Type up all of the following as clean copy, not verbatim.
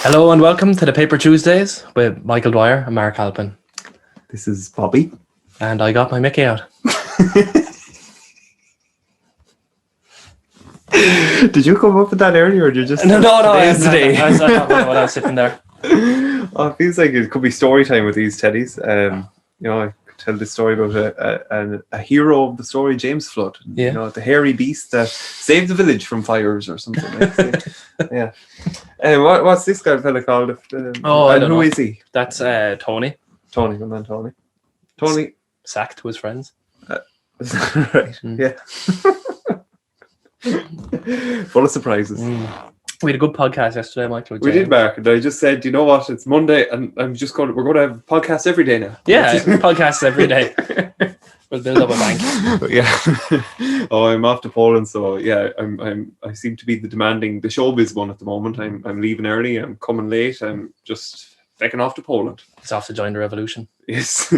Hello and welcome to the Paper Tuesdays with Michael Dwyer and Mark Halpin. This is Bobby. And I got my Mickey out. Did you come up with that earlier or did you just... No, today. I was sitting there. Oh, it feels like it could be story time with these teddies. I could tell this story about a hero of the story, James Flood. Yeah. The hairy beast that saved the village from fires or something. Like yeah. What's this guy fella called? I don't know. Who is he? That's Tony. Tony, my man Tony. Tony. Sacked to his friends. Right, yeah. Full of surprises. We had a good podcast yesterday, Michael. We did, Mark, and I just said, you know what, it's Monday and we're going to have podcasts every day now. Yeah, podcasts every day. We'll build up a bank. Yeah. I'm off to Poland, so yeah, I seem to be the showbiz one at the moment. I'm leaving early, I'm coming late, I'm just fecking off to Poland. It's off to join the revolution. Yes.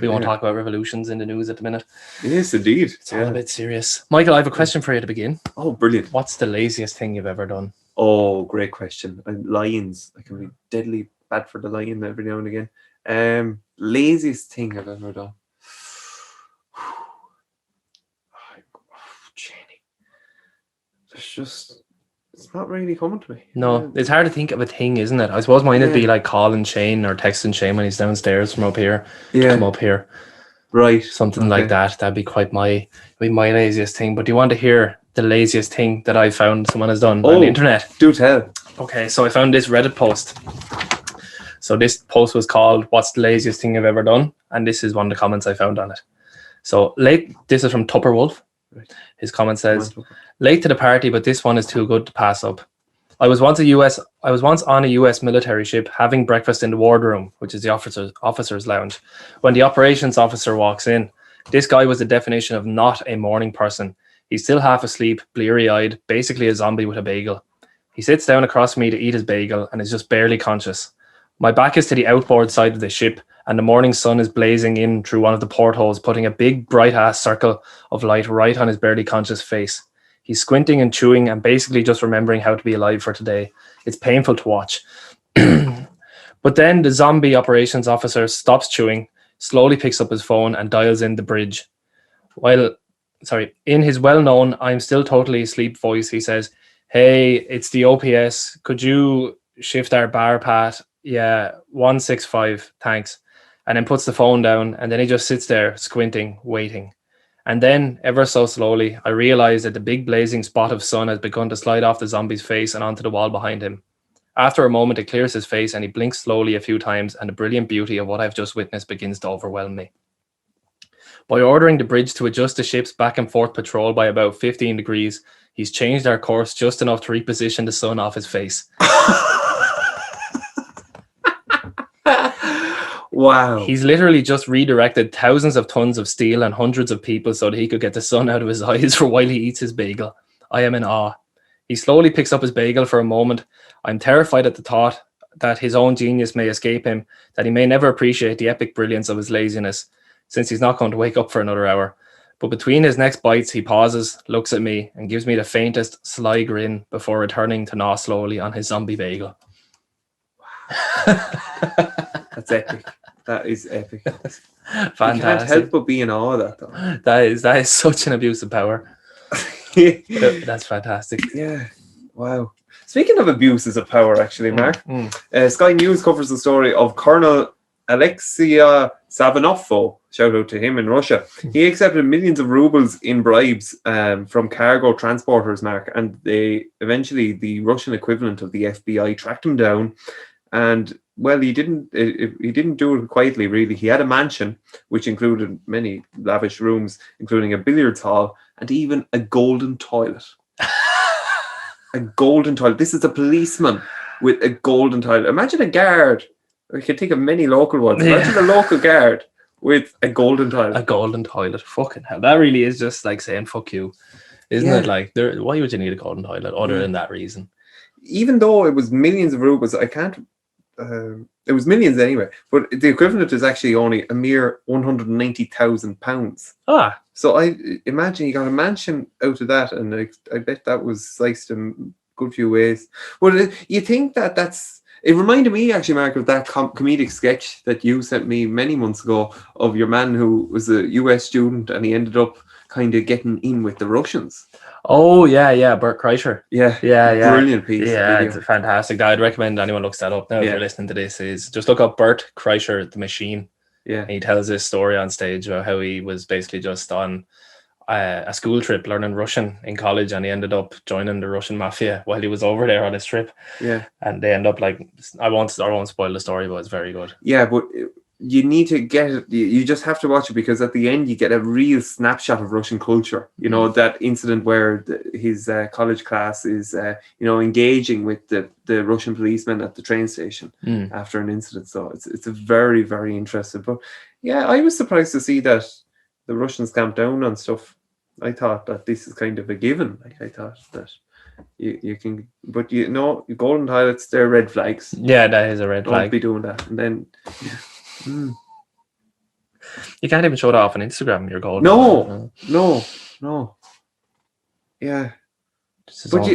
We won't talk about revolutions in the news at the minute. Yes, indeed. It's all a bit serious. Michael, I have a question for you to begin. Oh, brilliant. What's the laziest thing you've ever done? Oh, great question. Lions. I can be deadly bad for the lion every now and again. Laziest thing I've ever done. Jenny. It's not really coming to me. No, it's hard to think of a thing, isn't it? I suppose mine would be like calling Shane or texting Shane when he's downstairs from up here. Yeah. Come up here. Right. Something like that. That'd be my laziest thing. But do you want to hear the laziest thing that I found someone has done on the internet? Do tell. Okay, so I found this Reddit post. So this post was called "What's the laziest thing I've ever done?" And this is one of the comments I found on it. So this is from Tupper Wolf. Right. His comment says, "Late to the party, but this one is too good to pass up. I was once on a US military ship having breakfast in the wardroom, which is the officers' lounge. When the operations officer walks in, this guy was the definition of not a morning person. He's still half asleep, bleary-eyed, basically a zombie with a bagel. He sits down across from me to eat his bagel and is just barely conscious. My back is to the outboard side of the ship, and the morning sun is blazing in through one of the portholes, putting a big bright-ass circle of light right on his barely conscious face. He's squinting and chewing and basically just remembering how to be alive for today. It's painful to watch." But then the zombie operations officer stops chewing, slowly picks up his phone and dials in the bridge. In his well-known "I'm still totally asleep" voice, he says, "Hey, it's the OPS. Could you shift our bar pat? Yeah, 165, thanks." And then puts the phone down, and then he just sits there squinting, waiting. And then, ever so slowly, I realize that the big blazing spot of sun has begun to slide off the zombie's face and onto the wall behind him. After a moment, it clears his face and he blinks slowly a few times, and the brilliant beauty of what I've just witnessed begins to overwhelm me. By ordering the bridge to adjust the ship's back and forth patrol by about 15 degrees, he's changed our course just enough to reposition the sun off his face. Wow. He's literally just redirected thousands of tons of steel and hundreds of people so that he could get the sun out of his eyes for while he eats his bagel. I am in awe. He slowly picks up his bagel for a moment. I'm terrified at the thought that his own genius may escape him, that he may never appreciate the epic brilliance of his laziness, since he's not going to wake up for another hour. But between his next bites, he pauses, looks at me, and gives me the faintest, sly grin before returning to gnaw slowly on his zombie bagel. That's epic. That is epic. Fantastic. You can't help but be in awe of that, though. That is such an abuse of power. That's fantastic. Yeah. Wow. Speaking of abuses of power, actually, Mark, Sky News covers the story of Colonel Alexei Savinov. Shout out to him in Russia. He accepted millions of rubles in bribes from cargo transporters, Mark, and eventually the Russian equivalent of the FBI tracked him down. And well, he didn't do it quietly, really. He had a mansion which included many lavish rooms, including a billiards hall and even a golden toilet. A golden toilet. This is a policeman with a golden toilet. Imagine a guard. I can think of many local ones. Imagine a local guard with a golden toilet. A golden toilet. Fucking hell. That really is just like saying fuck you. Isn't it? Like, why would you need a golden toilet other than that reason? Even though it was millions of rubles, I can't it was millions anyway, but the equivalent is actually only a mere £190,000. Ah, so I imagine he got a mansion out of that, and I bet that was sliced good few ways. Well, you think that's... It reminded me, actually, Mark, of that comedic sketch that you sent me many months ago of your man who was a US student and he ended up kind of getting in with the Russians. Oh, yeah, Bert Kreischer. Yeah. Brilliant piece. Yeah, video. it's fantastic. I'd recommend anyone looks that up now if you're listening to this. Is just look up Bert Kreischer, the machine. Yeah. And he tells this story on stage about how he was basically just on a school trip learning Russian in college, and he ended up joining the Russian mafia while he was over there on his trip. Yeah. And they end up like, I won't spoil the story, but it's very good. Yeah, but you need to get it. You just have to watch it, because at the end you get a real snapshot of Russian culture. You know, that incident where his college class is, engaging with the Russian policeman at the train station after an incident. So it's a very, very interesting. But yeah, I was surprised to see that the Russians clamped down on stuff. I thought that this is kind of a given. Like, I thought that you can, but golden toilets, they're red flags. Yeah, that is a red flag. Don't be doing that. And then you can't even show that off on Instagram. You're golden. No. Yeah, but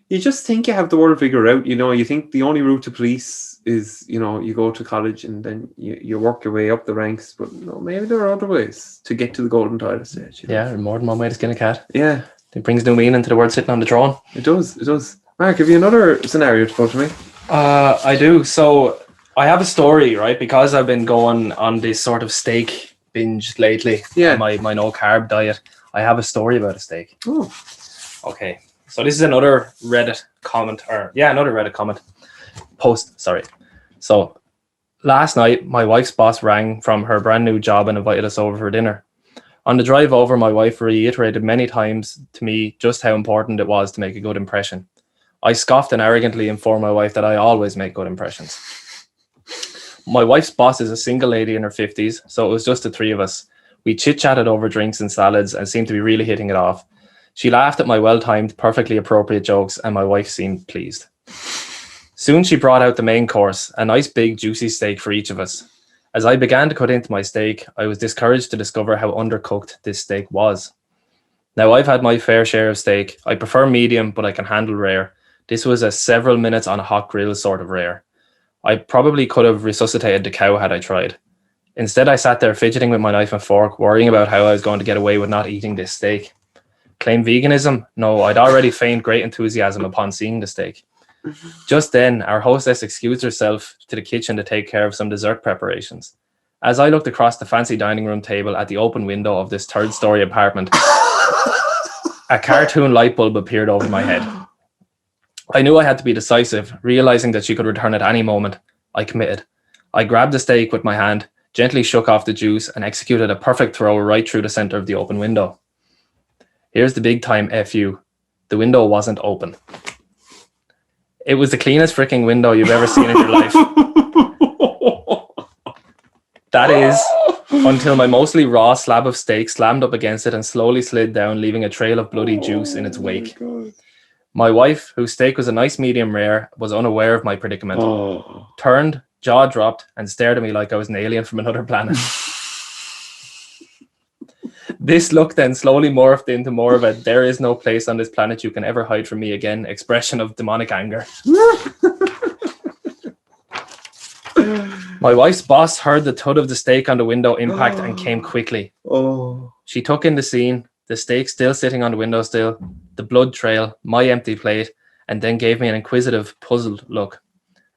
you just think you have the world figured out. You think the only route to police is, you go to college and then you work your way up the ranks. But no, maybe there are other ways to get to the golden toilet stage. Yeah, more than one way to skin a cat. Yeah. It brings new meaning to the word sitting on the throne. It does. Mark, have you another scenario to put to me? I do. So I have a story, right? Because I've been going on this sort of steak binge lately. Yeah. My no carb diet. I have a story about a steak. Oh. Okay. So this is another Reddit comment, post. Sorry. So last night, my wife's boss rang from her brand new job and invited us over for dinner. On the drive over, my wife reiterated many times to me just how important it was to make a good impression. I scoffed and arrogantly informed my wife that I always make good impressions. My wife's boss is a single lady in her 50s, so it was just the three of us. We chit-chatted over drinks and salads and seemed to be really hitting it off. She laughed at my well-timed, perfectly appropriate jokes, and my wife seemed pleased. Soon she brought out the main course, a nice big juicy steak for each of us. As I began to cut into my steak, I was discouraged to discover how undercooked this steak was. Now, I've had my fair share of steak. I prefer medium, but I can handle rare. This was a several minutes on a hot grill sort of rare. I probably could have resuscitated the cow had I tried. Instead, I sat there fidgeting with my knife and fork, worrying about how I was going to get away with not eating this steak. Claim veganism? No, I'd already feigned great enthusiasm upon seeing the steak. Just then, our hostess excused herself to the kitchen to take care of some dessert preparations. As I looked across the fancy dining room table at the open window of this third-story apartment, a cartoon light bulb appeared over my head. I knew I had to be decisive, realizing that she could return at any moment. I committed. I grabbed the steak with my hand, gently shook off the juice, and executed a perfect throw right through the center of the open window. Here's the big time FU. The window wasn't open. It was the cleanest freaking window you've ever seen in your life. That is, until my mostly raw slab of steak slammed up against it and slowly slid down, leaving a trail of bloody juice in its wake. My wife, whose steak was a nice medium rare, was unaware of my predicament. Turned, jaw dropped, and stared at me like I was an alien from another planet. This look then slowly morphed into more of a "there is no place on this planet you can ever hide from me again" expression of demonic anger. My wife's boss heard the thud of the steak on the window impact and came quickly. She took in the scene, the steak still sitting on the windowsill, the blood trail, my empty plate, and then gave me an inquisitive, puzzled look.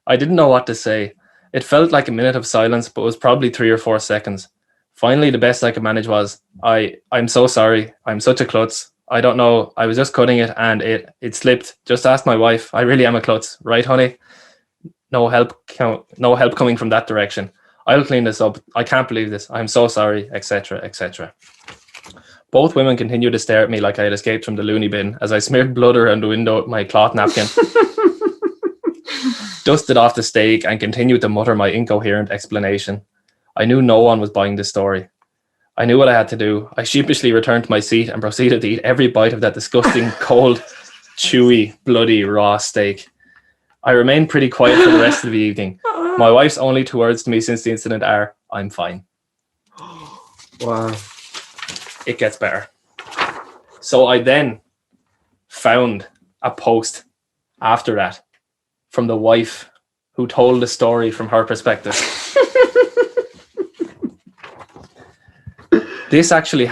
I didn't know what to say. It felt like a minute of silence, but was probably 3 or 4 seconds. Finally, the best I could manage was, I'm so sorry. I'm such a klutz. I don't know. I was just cutting it and it slipped. Just ask my wife. I really am a klutz. Right, honey? No help coming from that direction. I'll clean this up. I can't believe this. I'm so sorry, etc., etc. Both women continued to stare at me like I had escaped from the loony bin as I smeared blood around the window with my cloth napkin, dusted off the steak, and continued to mutter my incoherent explanation. I knew no one was buying this story. I knew what I had to do. I sheepishly returned to my seat and proceeded to eat every bite of that disgusting, cold, chewy, bloody, raw steak. I remained pretty quiet for the rest of the evening. My wife's only 2 words to me since the incident are, "I'm fine." Wow. It gets better. So I then found a post after that from the wife who told the story from her perspective. This actually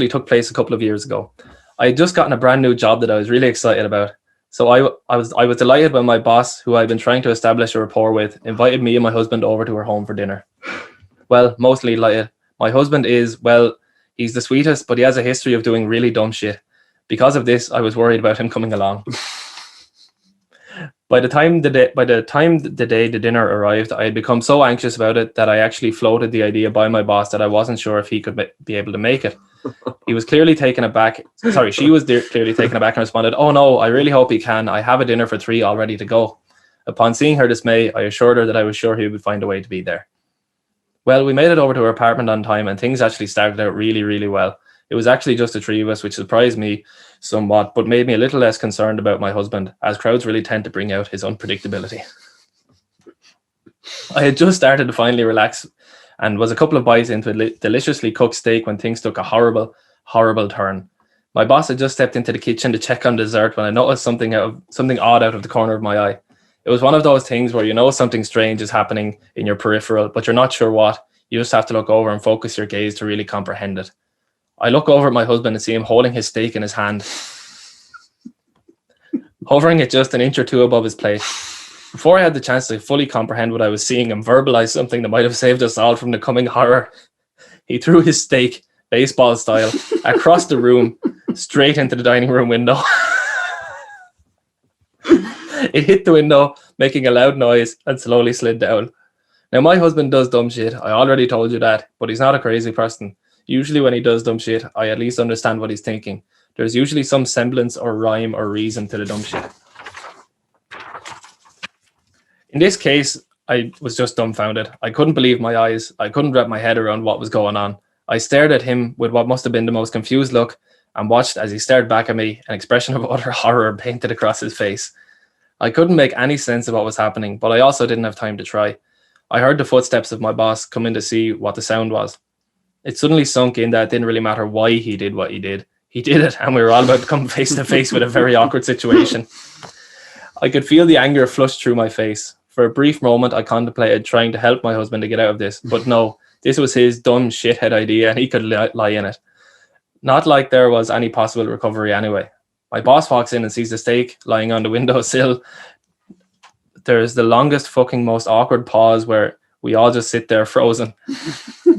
took place a couple of years ago. I had just gotten a brand new job that I was really excited about. So I was delighted when my boss, who I'd been trying to establish a rapport with, invited me and my husband over to her home for dinner. Well, mostly delighted. My husband is, well, he's the sweetest, but he has a history of doing really dumb shit. Because of this, I was worried about him coming along. By the time the day the dinner arrived, I had become so anxious about it that I actually floated the idea by my boss that I wasn't sure if he could be able to make it. He was clearly taken aback. Sorry, she was clearly taken aback and responded, "Oh no, I really hope he can. I have a dinner for 3 all ready to go." Upon seeing her dismay, I assured her that I was sure he would find a way to be there. Well, we made it over to her apartment on time, and things actually started out really, really well. It was actually just the 3 of us, which surprised me somewhat, but made me a little less concerned about my husband, as crowds really tend to bring out his unpredictability. I had just started to finally relax and was a couple of bites into a deliciously cooked steak when things took a horrible, horrible turn. My boss had just stepped into the kitchen to check on dessert when I noticed something odd out of the corner of my eye. It was one of those things where you know something strange is happening in your peripheral, but you're not sure what. You just have to look over and focus your gaze to really comprehend it. I look over at my husband and see him holding his steak in his hand, hovering it just an inch or two above his plate. Before I had the chance to fully comprehend what I was seeing and verbalize something that might have saved us all from the coming horror, he threw his steak, baseball style, across the room, straight into the dining room window. It hit the window, making a loud noise, and slowly slid down. Now, my husband does dumb shit. I already told you that, but he's not a crazy person. Usually when he does dumb shit, I at least understand what he's thinking. There's usually some semblance or rhyme or reason to the dumb shit. In this case, I was just dumbfounded. I couldn't believe my eyes. I couldn't wrap my head around what was going on. I stared at him with what must have been the most confused look and watched as he stared back at me, an expression of utter horror painted across his face. I couldn't make any sense of what was happening, but I also didn't have time to try. I heard the footsteps of my boss come in to see what the sound was. It suddenly sunk in that it didn't really matter why he did what he did. He did it, and we were all about to come face to face with a very awkward situation. I could feel the anger flush through my face. For a brief moment, I contemplated trying to help my husband to get out of this, but no, this was his dumb shithead idea, and he could lie in it. Not like there was any possible recovery anyway. My boss walks in and sees the steak lying on the windowsill. There's the longest fucking most awkward pause where we all just sit there frozen.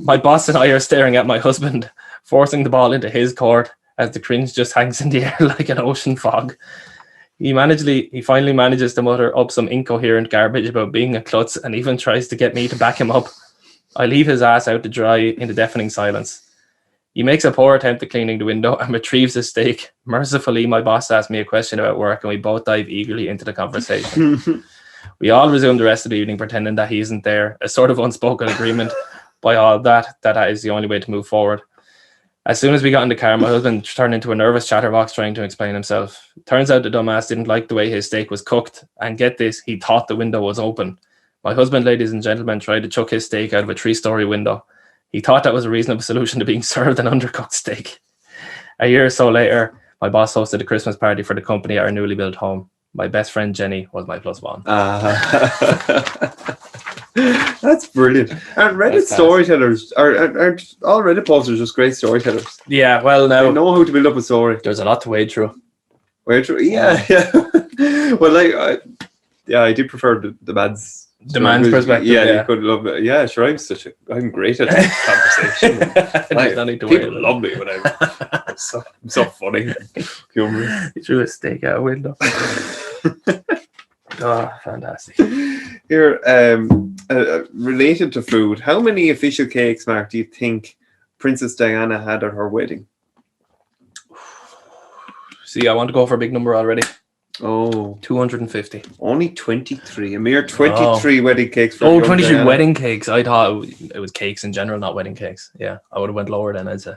My boss and I are staring at my husband, forcing the ball into his court as the cringe just hangs in the air like an ocean fog. He finally manages to mutter up some incoherent garbage about being a klutz and even tries to get me to back him up. I leave his ass out to dry in the deafening silence. He makes a poor attempt at cleaning the window and retrieves his steak. Mercifully, my boss asks me a question about work and we both dive eagerly into the conversation. We all resume the rest of the evening pretending that he isn't there, a sort of unspoken agreement by all that is the only way to move forward. As soon as we got in the car, my husband turned into a nervous chatterbox trying to explain himself. Turns out the dumbass didn't like the way his steak was cooked, and get this, he thought the window was open. My husband, ladies and gentlemen, tried to chuck his steak out of a 3-story window. He thought that was a reasonable solution to being served an undercooked steak. A year or so later, my boss hosted a Christmas party for the company at our newly built home. My best friend Jenny was my +1. That's brilliant. And Reddit storytellers aren't all Reddit posters just great storytellers. Yeah, well, now they know how to build up a story. There's a lot to wade through. Yeah. Well, I do prefer the man's perspective. Yeah, you could love it. Yeah, sure. I'm great at conversation. People love me when I'm so funny, humorous. He threw a steak out a window. Oh, fantastic. Here, related to food, how many official cakes, Mark, do you think Princess Diana had at her wedding? See, I want to go for a big number already. Oh, 250. Only 23. A mere 23 wedding cakes. For 23 Diana. wedding cakes. I thought it was cakes in general, not wedding cakes. Yeah, I would have went lower then, I'd say.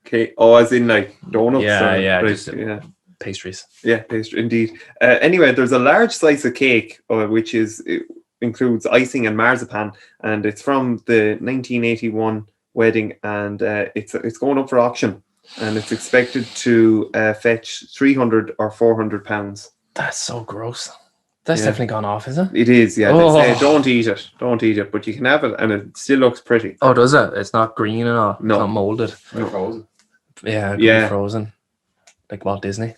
Okay. Oh, as in like donuts? Yeah. Pastries. Yeah, pastry, indeed. Anyway, there's a large slice of cake, which includes icing and marzipan, and it's from the 1981 wedding, and it's going up for auction. and it's expected to fetch 300 or 400 pounds. That's so gross. That's definitely gone off, is it? It is, yeah. Oh. They say don't eat it, but you can have it, and it still looks pretty. Oh, does it? It's not green and all. No. It's not molded. Frozen. Yeah, it could be frozen, like Walt Disney.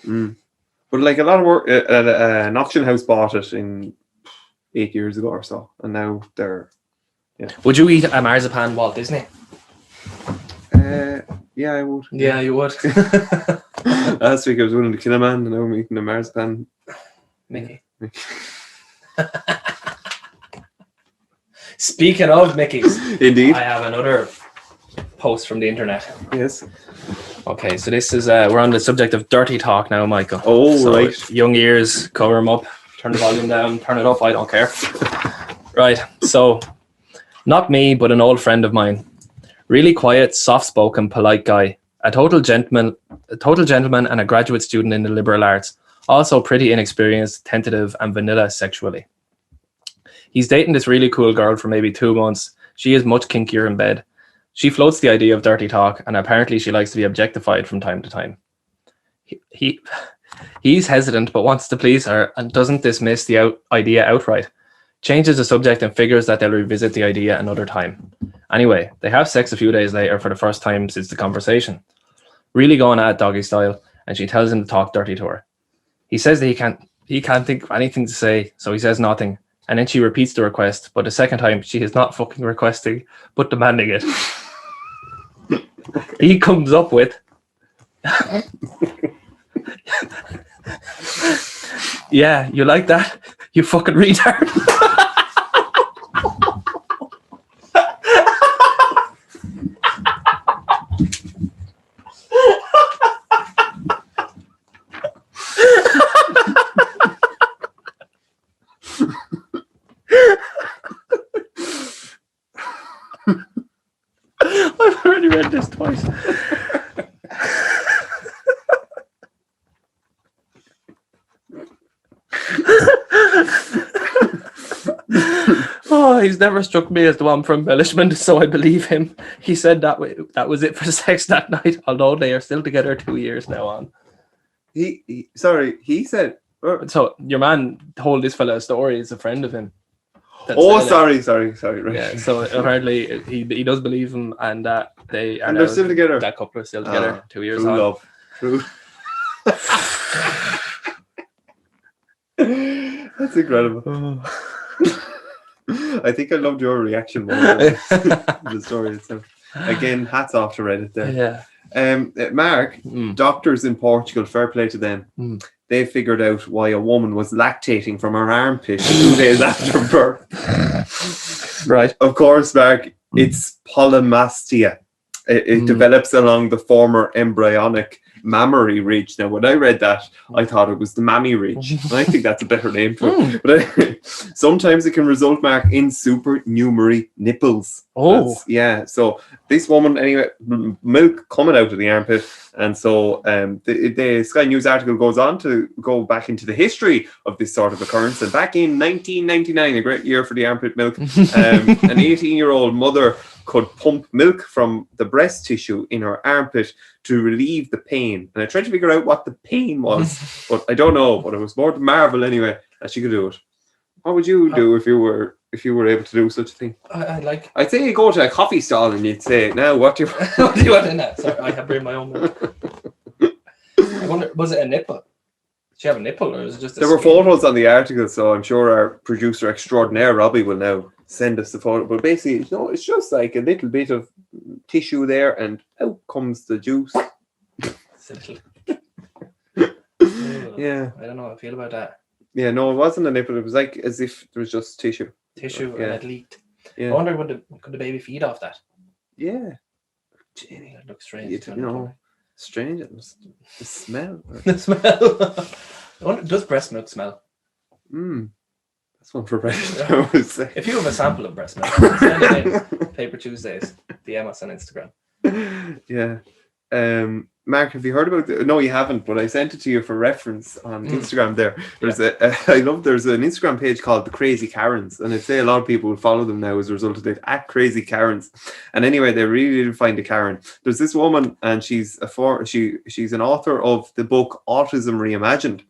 But like a lot of work, an auction house bought it in 8 years ago or so, and now they're. Yeah. Would you eat a marzipan Walt Disney? Yeah, I would. Yeah, you would. Last week I was willing to kill a man, and now I'm eating a marzipan. Mickey. Speaking of Mickeys, Indeed. I have another post from the internet. Yes. Okay, so this is we're on the subject of dirty talk now, Michael. Oh, so right. Young ears, cover them up, turn the volume down, turn it up. I don't care. Right. So, not me, but an old friend of mine. Really quiet, soft-spoken, polite guy. A total gentleman, and a graduate student in the liberal arts. Also pretty inexperienced, tentative, and vanilla sexually. He's dating this really cool girl for maybe 2 months. She is much kinkier in bed. She floats the idea of dirty talk, and apparently she likes to be objectified from time to time. He's hesitant, but wants to please her and doesn't dismiss the idea outright. Changes the subject and figures that they'll revisit the idea another time. Anyway, they have sex a few days later for the first time since the conversation. Really going at it doggy style, and she tells him to talk dirty to her. He says that he can't think of anything to say, so he says nothing. And then she repeats the request, but the second time she is not fucking requesting, but demanding it. He comes up with, yeah, you like that? You fucking retard. I've already read this twice. Oh, he's never struck me as the one for embellishment, so I believe him. He said that was it for sex that night, although they are still together 2 years now on. He said. So your man told this fella a story. It's a friend of him. Sorry. Right. Yeah. So apparently he does believe him, and that they are and they're still together. That couple are still together 2 years true on. Love. True. That's incredible. I think I loved your reaction more than the story itself. Again, hats off to Reddit there. Yeah. Mark, doctors in Portugal, fair play to them. They figured out why a woman was lactating from her armpit 2 days after birth. Right. Of course, Mark, it's polymastia. It develops along the former embryonic mammary ridge. Now, when I read that, I thought it was the mammy ridge. And I think that's a better name for it. But sometimes it can result, Mark, in supernumerary nipples. Oh. Yeah. So this woman, anyway, milk coming out of the armpit. And so the Sky News article goes on to go back into the history of this sort of occurrence. And back in 1999, a great year for the armpit milk, an 18-year-old mother could pump milk from the breast tissue in her armpit to relieve the pain. And I tried to figure out what the pain was, but I don't know. But it was more to marvel anyway that she could do it. What would you do if you were able to do such a thing? I'd say you go to a coffee stall and you'd say, "Now, what do you what do you want in that?" Sorry, I have bring my own milk. I wonder, was it a nipple? Did she have a nipple, or was it just a There were photos on the article, so I'm sure our producer extraordinaire Robbie will now send us the photo. But basically, it's just like a little bit of tissue there, and out comes the juice. Yeah. I don't know how I feel about that. Yeah, no, it wasn't a nipple. It was like as if there was just tissue. And it leaked. Yeah. I wonder, could the baby feed off that? Yeah. It looks strange. Strange. It was the smell. The smell. I wonder, does breast milk smell? That's one for Reddit, I would say. If you have a sample of breast milk, send it in. Paper Tuesdays. DM us on Instagram. Yeah. Mark, have you heard about it? No, you haven't, but I sent it to you for reference on Instagram there. There's there's an Instagram page called The Crazy Karens, and I'd say a lot of people will follow them now as a result of it, at Crazy Karens. And anyway, they really did find a Karen. There's this woman, and she's an author of the book Autism Reimagined.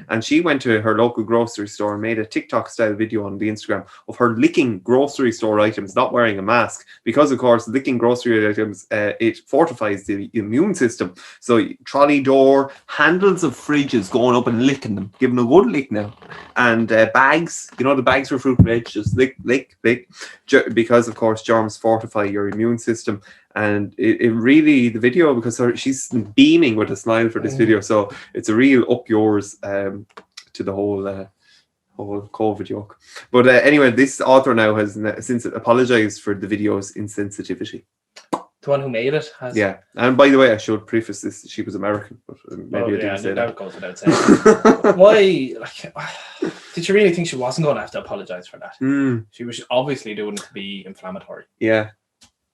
And she went to her local grocery store and made a TikTok style video on the Instagram of her licking grocery store items, not wearing a mask, because of course licking grocery items, it fortifies the immune system. So trolley door, handles of fridges, going up and licking them, giving a good lick now. And bags, you know, the bags for fruit and veg, just lick, because of course germs fortify your immune system. And it really, the video, because she's beaming with a smile for this video, so it's a real up yours to the whole COVID joke. But anyway, this author now has since apologized for the video's insensitivity. The one who made it has. Yeah, and by the way, I should preface this: she was American, but maybe I didn't say that. Goes without saying. Why? Did you really think she wasn't going to have to apologize for that? She was obviously doing it to be inflammatory. Yeah.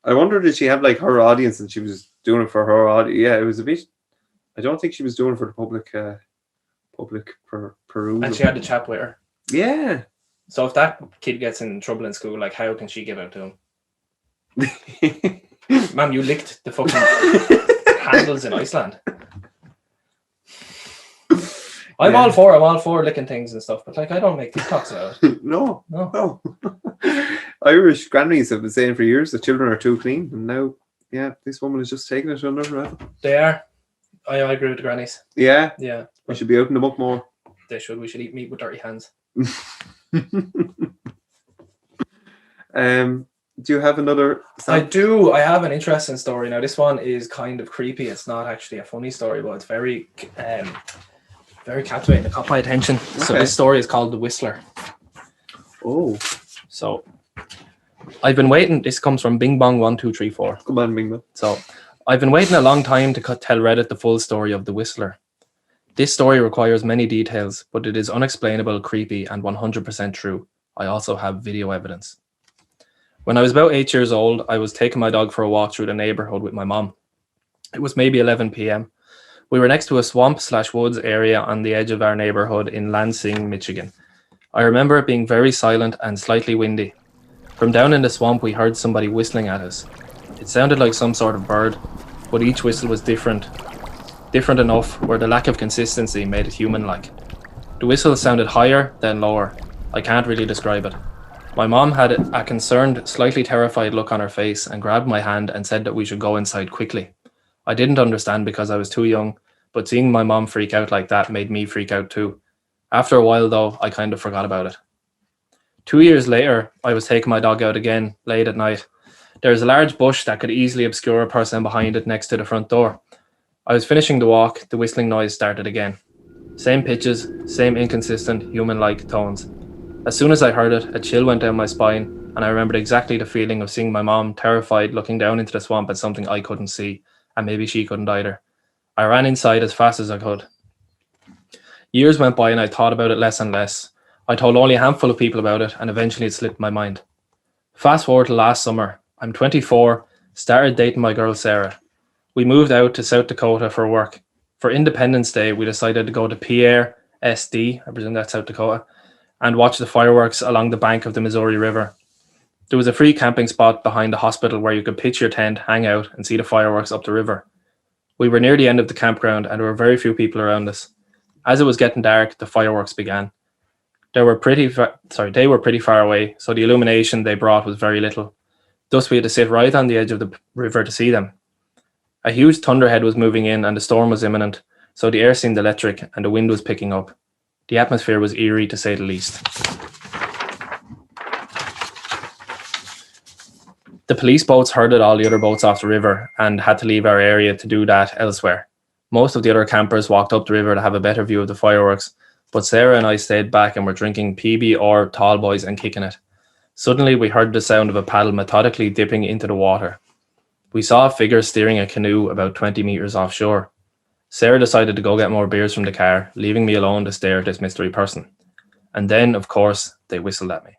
I wonder, did she have like her audience and she was doing it for her audience? Yeah, it was a bit. I don't think she was doing it for the public perusal. And she had to chat with her. Yeah. So if that kid gets in trouble in school, like, how can she give out to him? Ma'am, you licked the fucking handles in Iceland. I'm all for licking things and stuff, but like, I don't make TikToks about it. No. Irish grannies have been saying for years that children are too clean, and now, yeah, this woman is just taking it to another level. They are. I agree with the grannies. Yeah? Yeah. We should be opening them up more. They should. We should eat meat with dirty hands. Do you have another? I do. I have an interesting story. Now, this one is kind of creepy. It's not actually a funny story, but it's very captivating. It caught my attention. Okay. So this story is called The Whistler. Oh. So I've been waiting. This comes from Bing Bong 1234. Come on, Bing Bong. So I've been waiting a long time to tell Reddit the full story of The Whistler. This story requires many details, but it is unexplainable, creepy, and 100% true. I also have video evidence. When I was about 8 years old, I was taking my dog for a walk through the neighborhood with my mom. It was maybe 11 p.m. We were next to a swamp/woods area on the edge of our neighborhood in Lansing, Michigan. I remember it being very silent and slightly windy. From down in the swamp, we heard somebody whistling at us. It sounded like some sort of bird, but each whistle was different enough where the lack of consistency made it human-like. The whistle sounded higher, then lower. I can't really describe it. My mom had a concerned, slightly terrified look on her face and grabbed my hand and said that we should go inside quickly. I didn't understand because I was too young, but seeing my mom freak out like that made me freak out too. After a while though, I kind of forgot about it. 2 years later, I was taking my dog out again, late at night. There is a large bush that could easily obscure a person behind it next to the front door. I was finishing the walk, the whistling noise started again. Same pitches, same inconsistent, human-like tones. As soon as I heard it, a chill went down my spine, and I remembered exactly the feeling of seeing my mom terrified looking down into the swamp at something I couldn't see, and maybe she couldn't either. I ran inside as fast as I could. Years went by and I thought about it less and less. I told only a handful of people about it, and eventually it slipped my mind. Fast forward to last summer. I'm 24, started dating my girl Sarah. We moved out to South Dakota for work. For Independence Day, we decided to go to Pierre, SD, I presume that's South Dakota, and watch the fireworks along the bank of the Missouri River. There was a free camping spot behind the hospital where you could pitch your tent, hang out, and see the fireworks up the river. We were near the end of the campground and there were very few people around us. As it was getting dark, the fireworks began. They were pretty far away, so the illumination they brought was very little. Thus, we had to sit right on the edge of the river to see them. A huge thunderhead was moving in and the storm was imminent, so the air seemed electric and the wind was picking up. The atmosphere was eerie, to say the least. The police boats herded all the other boats off the river and had to leave our area to do that elsewhere. Most of the other campers walked up the river to have a better view of the fireworks, but Sarah and I stayed back and were drinking PB or tall boys and kicking it. Suddenly, we heard the sound of a paddle methodically dipping into the water. We saw a figure steering a canoe about 20 meters offshore. Sarah decided to go get more beers from the car, leaving me alone to stare at this mystery person. And then, of course, they whistled at me.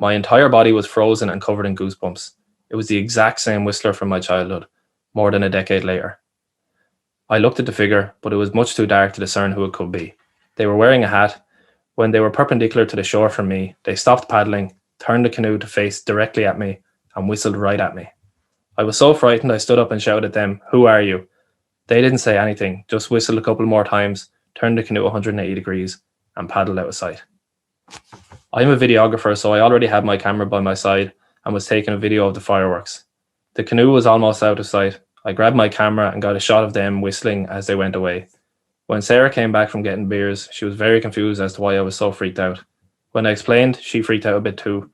My entire body was frozen and covered in goosebumps. It was the exact same whistler from my childhood, more than a decade later. I looked at the figure, but it was much too dark to discern who it could be. They were wearing a hat. When they were perpendicular to the shore from me, they stopped paddling, turned the canoe to face directly at me, and whistled right at me. I was so frightened I stood up and shouted at them, "Who are you?" They didn't say anything, just whistled a couple more times, turned the canoe 180 degrees, and paddled out of sight. I'm a videographer, so I already had my camera by my side and was taking a video of the fireworks. The canoe was almost out of sight. I grabbed my camera and got a shot of them whistling as they went away. When Sarah came back from getting beers, she was very confused as to why I was so freaked out. When I explained, she freaked out a bit too.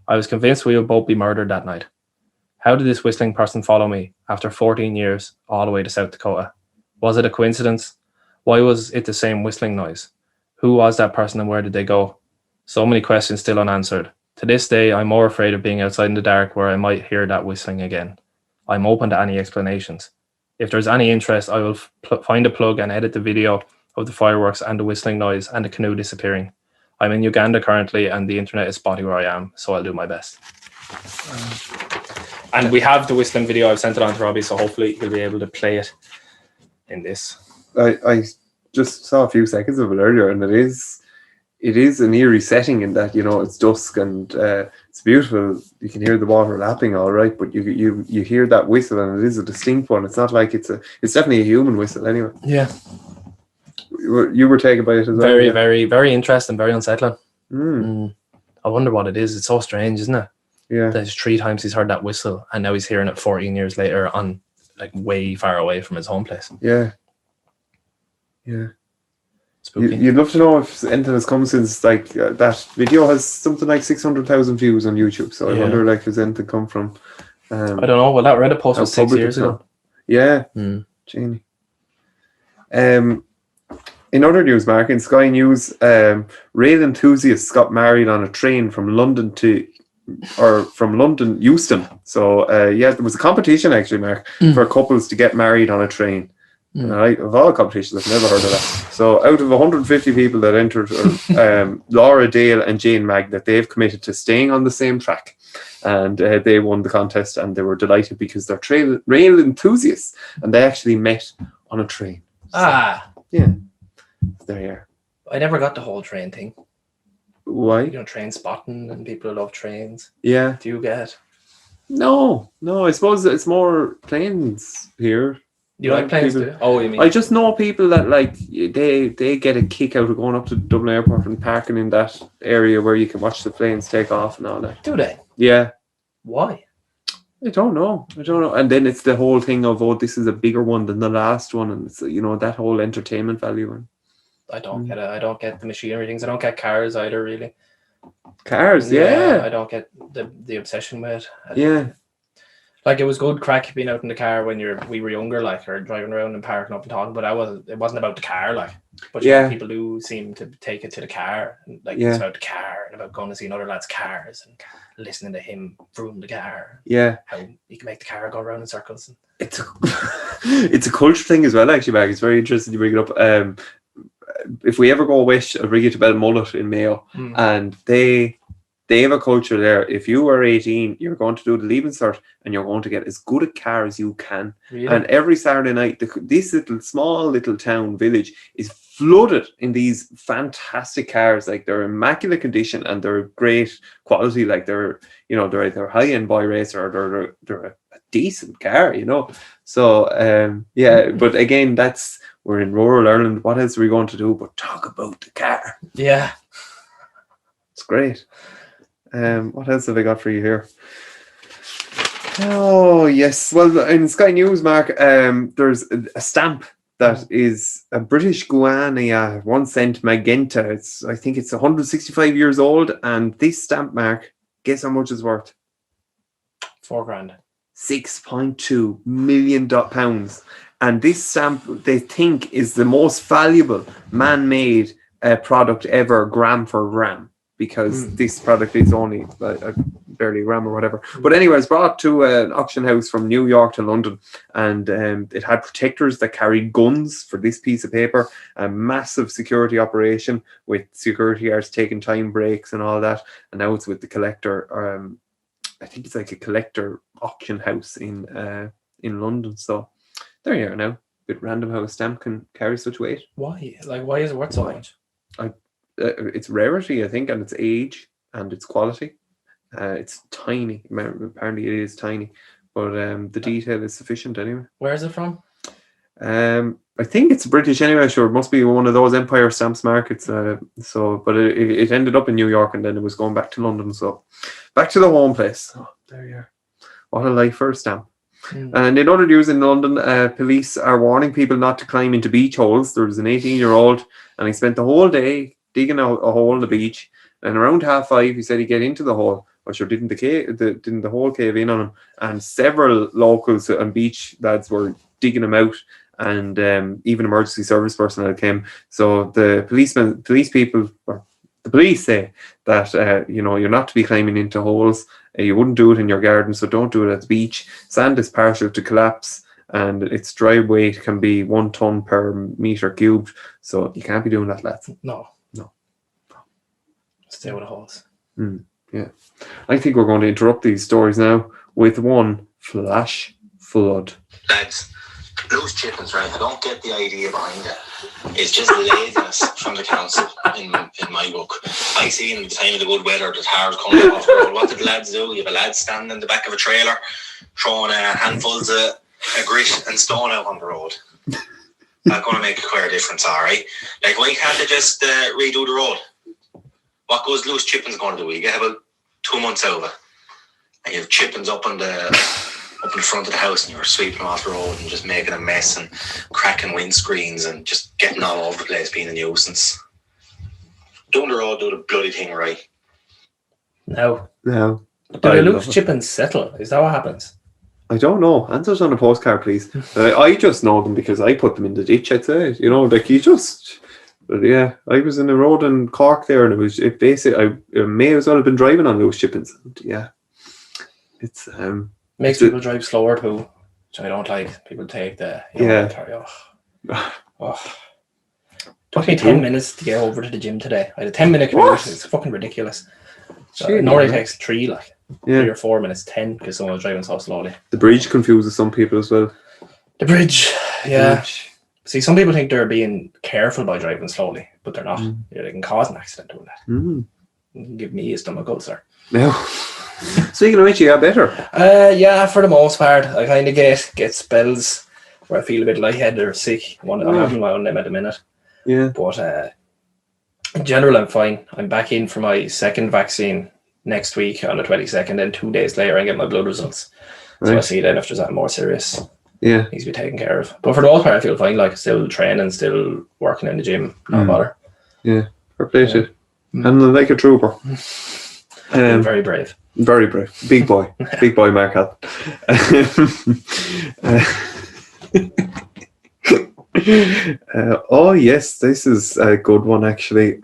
I was convinced we would both be murdered that night. How did this whistling person follow me after 14 years all the way to South Dakota? Was it a coincidence? Why was it the same whistling noise? Who was that person and where did they go? So many questions still unanswered. To this day, I'm more afraid of being outside in the dark where I might hear that whistling again. I'm open to any explanations. If there's any interest, I will find a plug and edit the video of the fireworks and the whistling noise and the canoe disappearing. I'm in Uganda currently and the internet is spotty where I am, so I'll do my best. And we have the whistling video. I've sent it on to Robbie, so hopefully he'll be able to play it in this. I just saw a few seconds of it earlier, and it is an eerie setting in that, you know, it's dusk and it's beautiful. You can hear the water lapping all right, but you hear that whistle and it is a distinct one. It's not like it's definitely a human whistle anyway. Yeah. You were taken by it as well. Very, yeah? very, very interesting, very unsettling. Mm. I wonder what it is. It's so strange, isn't it? Yeah. There's 3 times he's heard that whistle and now he's hearing it 14 years later on, like way far away from his home place. Yeah. Yeah. Spooky. You'd love to know if anything has come since, like, that video has something like 600,000 views on YouTube. So I wonder, like, has anything come from? I don't know. Well, that Reddit post was 6 years ago. Yeah. Genie. In other news, Mark, in Sky News, rail enthusiasts got married on a train from London Euston. So there was a competition actually, Mark, for couples to get married on a train. Of all competitions, I've never heard of that. So out of 150 people that entered, Laura, Dale and Jane Magnet, they've committed to staying on the same track. And they won the contest and they were delighted because they're rail enthusiasts and they actually met on a train. So, yeah. There you are. I never got the whole train thing. Why? You know, train spotting and people who love trains. Yeah. Do you get? No. I suppose it's more planes here. You like planes too? Oh, you mean? I just know people that, like, they get a kick out of going up to Dublin Airport and parking in that area where you can watch the planes take off and all that. Do they? Yeah. Why? I don't know. And then it's the whole thing of, oh, this is a bigger one than the last one, and it's, you know, that whole entertainment value. And I don't get it. I don't get the machinery things. I don't get cars either, really. Cars, yeah. I don't get the obsession with it. Yeah. Like, it was good crack being out in the car when we were younger, like, or driving around and parking up and talking, but it wasn't about the car, like. But you know, people do seem to take it to the car, and, like, it's about the car and about going to see another lad's cars and listening to him vroom the car. Yeah. How he can make the car go around in circles. It's a culture thing as well, actually, Mark. It's very interesting you bring it up. If we ever go west, I'll bring you to Belmullet in Mayo, and they have a culture there. If you are 18, you're going to do the Leaving Cert and you're going to get as good a car as you can. Really? And every Saturday night, this small little town village is flooded in these fantastic cars. Like, they're immaculate condition and they're great quality. Like, they're either high-end boy racer or they're a decent car, you know. So but again, we're in rural Ireland. What else are we going to do but talk about the car? Yeah, it's great. What else have I got for you here? Oh, yes. Well, in Sky News, Mark, there's a stamp that is a British Guiana 1 cent magenta. I think it's 165 years old. And this stamp, Mark, guess how much it's worth? $4,000. 6.2 million pounds. And this stamp, they think, is the most valuable man-made product ever, gram for gram. Because this product is only barely a gram or whatever. But anyway, it's brought to an auction house from New York to London, and it had protectors that carried guns for this piece of paper. A massive security operation with security guards taking time breaks and all that. And now it's with the collector. I think it's like a collector auction house in London. So there you are now. Bit random how a stamp can carry such weight. Why? Like, why is it worth so much? It's rarity, I think, and its age and its quality. It's tiny. Apparently, it is tiny, but the detail is sufficient anyway. Where is it from? I think it's British anyway. Sure, it must be one of those Empire Stamps markets. But it ended up in New York, and then it was going back to London. So back to the home place. Oh, there you are. What a life for a stamp. And in other news in London, police are warning people not to climb into beach holes. There was an 18-year-old, and he spent the whole day digging a hole in the beach. And around 5:30, he said he'd get into the hole. But sure, didn't the hole cave in on him? And several locals and beach lads were digging him out, and even emergency service personnel came. So the police say that you're not to be climbing into holes. You wouldn't do it in your garden, so don't do it at the beach. Sand is partial to collapse, and its dry weight can be 1 ton per meter cubed. So you can't be doing that, lads. No. Stay with the holes. Yeah. I think we're going to interrupt these stories now with one flash flood. Lads, loose chippings, right? I don't get the idea behind it. It's just laziness from the council in my book. I see in the time of the good weather, the tars coming off the road. What did the lads do? You have a lad standing in the back of a trailer throwing handfuls of grit and stone out on the road. That's going to make a clear difference, alright? Like, why can't they just redo the road? What goes loose chippings going to do? You get about 2 months out of it. And you have chippings up in the front of the house, and you're sweeping them off the road and just making a mess and cracking windscreens and just getting all over the place, being a nuisance. Doing the road, do the bloody thing right. No. No. Do the loose chippings settle? Is that what happens? I don't know. Answers on a postcard, please. I just know them because I put them in the ditch, I'd say. But yeah, I was in the road in Cork there, and it basically, I may as well have been driving on loose chippings. Yeah. It's makes people drive slower too, which I don't like. People take the carry off. Took me 10 minutes to get over to the gym today. I had a 10-minute commute. It's fucking ridiculous. It normally takes 3 or 4 minutes, 10, because someone was driving so slowly. The bridge confuses some people as well. The bridge, yeah. See, some people think they're being careful by driving slowly, but they're not. Yeah, they can cause an accident doing that. You can give me a stomach ulcer. No. Speaking of which, you got better. Yeah, for the most part. I kind of get spells where I feel a bit lightheaded or sick. I'm having my own name at the minute. Yeah. But in general, I'm fine. I'm back in for my second vaccine next week on the 22nd, and 2 days later I get my blood results. Right. So I'll see then if there's anything more serious. Yeah. Needs to be taken care of. But for the most part, I feel fine. Like, still training, still working in the gym. Not bother. Yeah. Fair play to you. And like a trooper. Very brave. Very brave. Big boy. Big boy, Mark. Oh, yes. This is a good one, actually.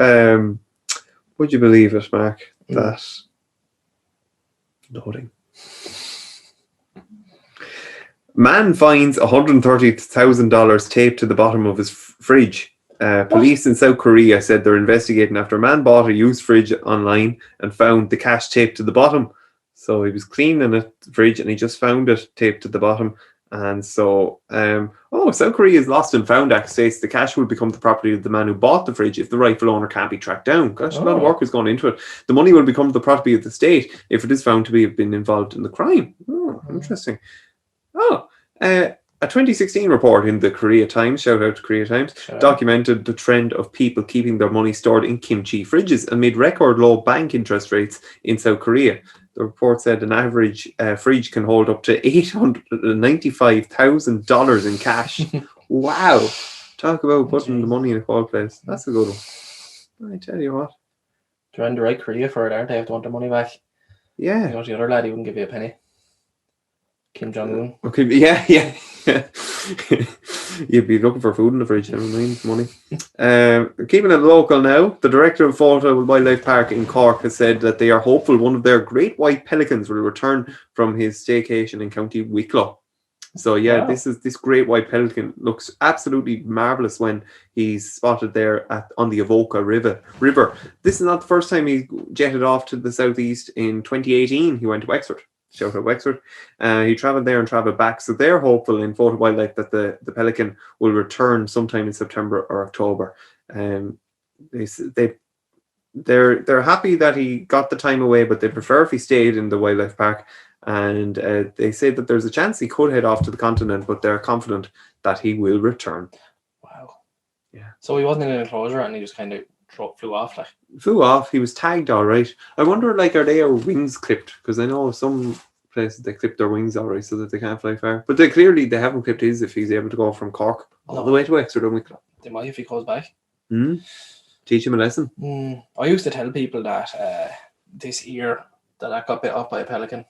Would you believe it, Mark? That. Loading. Man finds $130,000 taped to the bottom of his fridge. Police in South Korea said they're investigating after a man bought a used fridge online and found the cash taped to the bottom. So he was cleaning the fridge and he just found it taped to the bottom. And so, South Korea's Lost and Found Act states the cash will become the property of the man who bought the fridge if the rightful owner can't be tracked down. Gosh, a lot of work has gone into it. The money will become the property of the state if it is found to have been involved in the crime. Oh, interesting. A 2016 report in the Korea Times, shout out to Korea Times, documented the trend of people keeping their money stored in kimchi fridges amid record low bank interest rates in South Korea. The report said an average fridge can hold up to $895,000 in cash. Wow. Talk about putting the money in a cold place. That's a good one. I tell you what. They're in the right Korea for it, aren't they? Have to want their money back. Yeah. You know, the other lad, he wouldn't give you a penny. Kim Jong-un. Okay, yeah. You'd be looking for food in the fridge, never mind money. Keeping it local now, the director of Photo Wildlife Park in Cork has said that they are hopeful one of their great white pelicans will return from his staycation in County Wicklow. So yeah, Wow. this great white pelican looks absolutely marvellous when he's spotted there on the Avoca River. This is not the first time he jetted off to the southeast. In 2018, he went to Wexford. Shout out Wexford. He travelled there and travelled back. So they're hopeful in Photo Wildlife that the pelican will return sometime in September or October. They're happy that he got the time away, but they prefer if he stayed in the wildlife park. And they say that there's a chance he could head off to the continent, but they're confident that he will return. Wow. Yeah. So he wasn't in an enclosure and he just kind of flew off, like. Flew off. He was tagged all right. I wonder, like, are their wings clipped? Because I know some places they clip their wings all right so that they can't fly far. But they haven't clipped his if he's able to go from Cork all the way to Wexford or Wicklow. They might if he goes back. Teach him a lesson. I used to tell people that this ear that I got bit off by a pelican.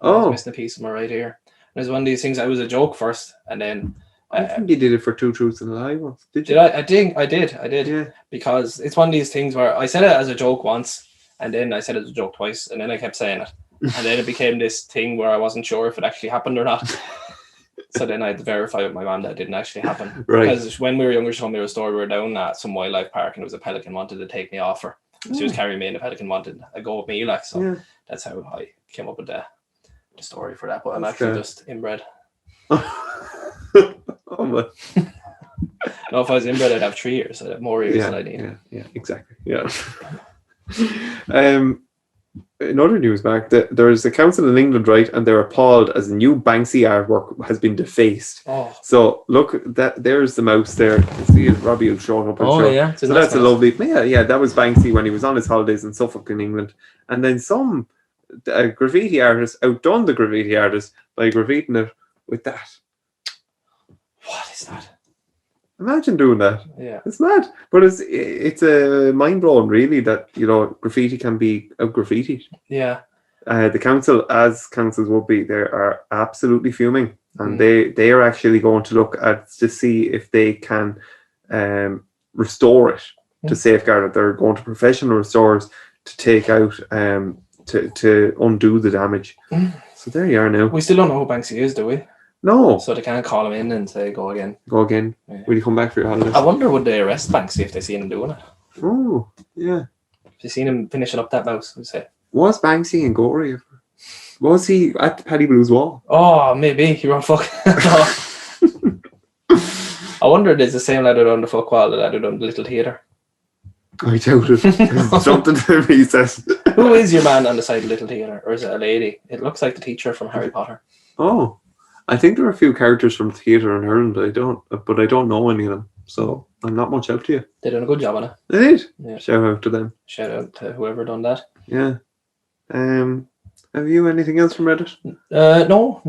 I Oh, was missing a piece of my right ear. And it was one of these things. I was a joke first, and then I think you did it for 2 truths and a lie once. Did you? I think I did. Yeah. Because it's one of these things where I said it as a joke once, and then I said it as a joke twice, and then I kept saying it, and then it became this thing where I wasn't sure if it actually happened or not. So then I had to verify with my mom that it didn't actually happen. Right. Because when we were younger, she told me a story. We were down at some wildlife park, and it was a pelican wanted to take me off her. She was carrying me, and the pelican wanted a go with me, like. So that's how I came up with the story for that. But I'm actually just inbred. Oh my. No, if I was inbred, I'd have 3 ears. I'd have more ears than I need. Yeah, exactly. Yeah. In other news, Mark, there's a council in England, right, and they're appalled as a new Banksy artwork has been defaced. Oh. So look, there's the mouse there. You see it, Robbie will show it up. Yeah. So that's a lovely. Yeah. That was Banksy when he was on his holidays in Suffolk in England, and then some graffiti artist outdone the graffiti artist by graffitiing it with that. What is that? Imagine doing that. Yeah. It's mad. But it's a mind blowing, really, that, you know, graffiti can be graffitied. Yeah. The council, as councils would be, they are absolutely fuming. And they are actually going to look at to see if they can restore it to safeguard it. They're going to professional restorers to take out to undo the damage. So there you are now. We still don't know who Banksy is, do we? No. So they can't call him in and say, go again. Go again. Yeah. Will you come back for your holidays? I wonder, would they arrest Banksy if they seen him doing it? Oh, yeah. If they seen him finishing up that mouse, we'd say. Was Banksy in Gorey ever? Was he at Paddy Blue's wall? Oh, maybe. You're on fuck. I wonder if it's the same lad who done the fuck wall that who done the little theatre. I doubt it. There's something to me says. Who is your man on the side of Little Theatre? Or is it a lady? It looks like the teacher from Harry Potter. Oh. I think there are a few characters from theatre in Ireland. I don't know any of them, so I'm not much out to you. They done a good job on it. They did. Yeah. Shout out to them. Shout out to whoever done that. Yeah. Have you anything else from Reddit? No.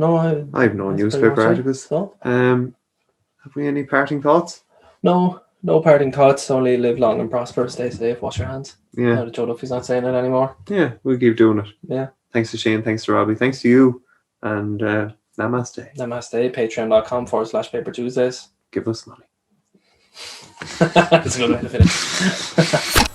I have no newspaper articles. No. Have we any parting thoughts? No parting thoughts. Only live long and prosper. Stay safe. Wash your hands. Yeah. Now that Joe Duffy's not saying it anymore. Yeah, we'll keep doing it. Yeah. Thanks to Shane. Thanks to Robbie. Thanks to you. And namaste. Namaste. Patreon.com/Paper Tuesdays. Give us money. That's a good way to finish.